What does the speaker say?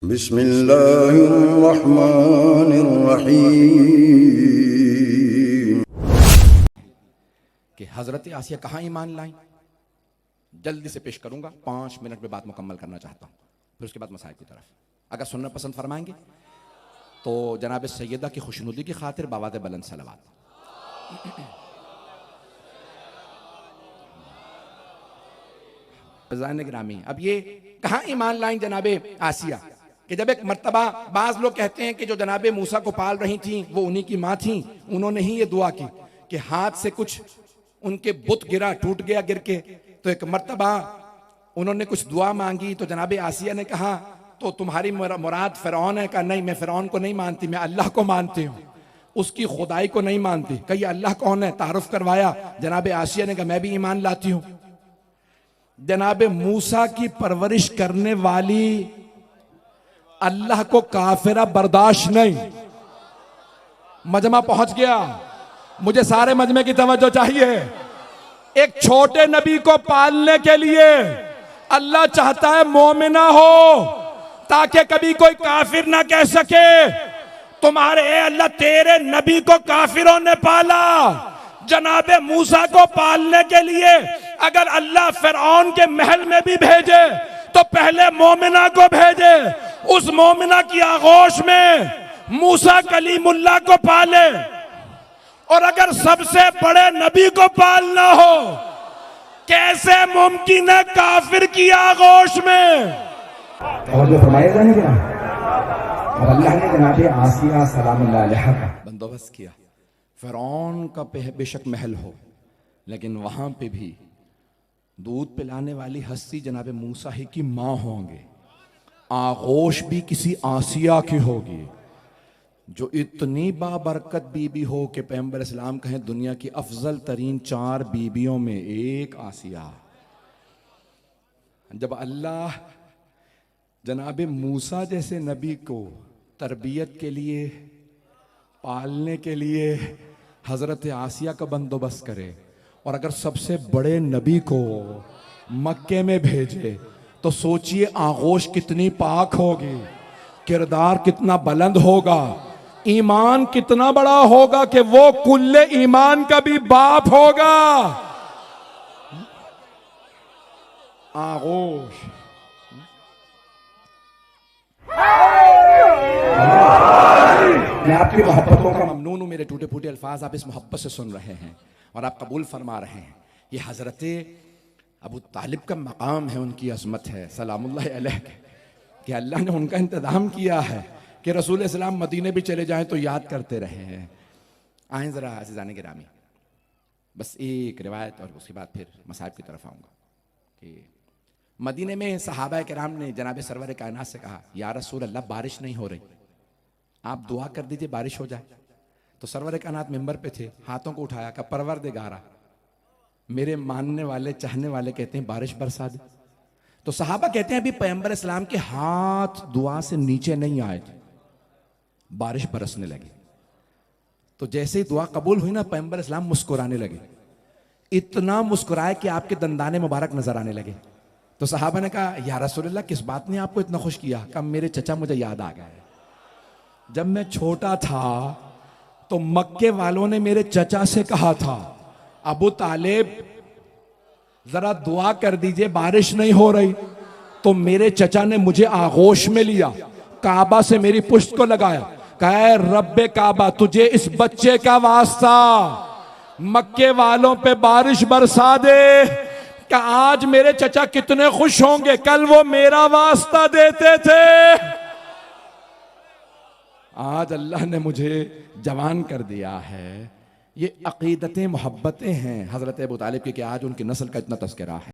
बिस्मिल्लाहिर्रहमानिर्रहीम। कि हजरत आसिया कहाँ ईमान लाई, जल्दी से पेश करूंगा, 5 मिनट में बात मुकम्मल करना चाहता हूं, फिर उसके बाद मसाइल की तरफ। अगर सुनना पसंद फरमाएंगे तो जनाब सैयदा की खुशनुदी की खातिर बावाद बुलंद सलवात। ग्रामी, अब ये कहाँ ईमान लाई जनाबे आसिया कि जब एक मर्तबा बाज लोग कहते हैं कि जो जनाबे मूसा को पाल रही थी वो उन्हीं की माँ थी, उन्होंने ही ये दुआ की कि हाथ से कुछ उनके बुत गिरा, टूट गया गिर के, तो एक मर्तबा उन्होंने कुछ दुआ मांगी तो जनाबे आसिया ने कहा तो तुम्हारी मुराद फिरौन है? का नहीं, मैं फिरौन को नहीं मानती, मैं अल्लाह को मानती हूँ, उसकी खुदाई को नहीं मानती। कही अल्लाह कौन है? तारुफ करवाया। जनाबे आसिया ने कहा मैं भी ईमान लाती हूँ। जनाबे मूसा की परवरिश करने वाली अल्लाह को काफिरा बर्दाश्त नहीं। मजमा पहुंच गया, मुझे सारे मजमे की तवज्जो चाहिए। एक छोटे नबी को पालने के लिए अल्लाह चाहता है मोमिना हो, ताकि कभी कोई काफिर ना कह सके तुम्हारे अल्लाह तेरे नबी को काफिरों ने पाला। जनाबे मूसा को पालने के लिए अगर अल्लाह फिरौन के महल में भी भेजे तो पहले मोमिना को भेजे, उस मोमिना की आगोश में मूसा कलीमुल्लाह को पाले। और अगर सबसे बड़े नबी को पालना हो, कैसे मुमकिन है काफिर की आगोश में? और जो फरमाया जाने के और अल्लाह ने जनाबे आसिया सलामुल्लाह अलैहा का बंदोबस्त किया। फिरौन का बेशक महल हो, लेकिन वहां पे भी दूध पिलाने वाली हस्ती जनाबे मूसा ही की मां होंगे, आगोश भी किसी आसिया की होगी, जो इतनी बाबरकत बीबी हो कि पैगंबर इस्लाम कहें दुनिया की अफजल तरीन 4 बीबियों में एक आसिया। जब अल्लाह जनाबे मूसा जैसे नबी को तरबियत के लिए, पालने के लिए हजरत आसिया का बंदोबस्त करे, और अगर सबसे बड़े नबी को मक्के में भेजे तो सोचिए आगोश कितनी पाक होगी, किरदार कितना बुलंद होगा, ईमान कितना बड़ा होगा कि वो कुल्ले ईमान का भी बाप होगा। आगोश मैं आपकी मोहब्बतों का ममनून हूं, मेरे टूटे फूटे अल्फाज आप इस मोहब्बत से सुन रहे हैं और आप कबूल फरमा रहे हैं। ये हजरत अबू तालिब का मकाम है, उनकी अजमत है सलामुल्लाह अलैह, कि अल्लाह ने उनका इंतजाम किया है कि रसूल इस्लाम मदीने भी चले जाएं तो याद करते रहे हैं। आए ज़रा अज़ीज़ान गिरामी, बस एक रिवायत और उसके बाद फिर मसाइब की तरफ आऊँगा कि मदीने में सहाबा किराम ने जनाब सरवर कायनात से कहा या रसूल अल्लाह बारिश नहीं हो रही, आप दुआ कर दीजिए बारिश हो जाए। तो सरवर कायनात मिंबर पे थे, हाथों को उठाया, कहा परवरदिगारा, मेरे मानने वाले चाहने वाले कहते हैं बारिश बरसा दे। तो सहाबा कहते हैं अभी पैगंबर इस्लाम के हाथ दुआ से नीचे नहीं आए थे, बारिश बरसने लगी। तो जैसे ही दुआ कबूल हुई ना, पैगंबर इस्लाम मुस्कुराने लगे, इतना मुस्कुराए कि आपके दंदाने मुबारक नजर आने लगे। तो सहाबा ने कहा या रसूलल्लाह किस बात ने आपको इतना खुश किया? कहा मेरे चचा मुझे याद आ गए, जब मैं छोटा था तो मक्के वालों ने मेरे चचा से कहा था अबू तालिब जरा दुआ कर दीजिए बारिश नहीं हो रही। तो मेरे चचा ने मुझे आगोश में लिया, काबा से मेरी पुश्त को लगाया, कहा रब्बे काबा तुझे इस बच्चे का वास्ता मक्के वालों पे बारिश बरसा दे। कि आज मेरे चचा कितने खुश होंगे, कल वो मेरा वास्ता देते थे, आज अल्लाह ने मुझे जवान कर दिया है। ये अकीदतें मोहब्बतें हैं हजरत अबू तालिब की कि आज उनकी नस्ल का इतना तस्करा है।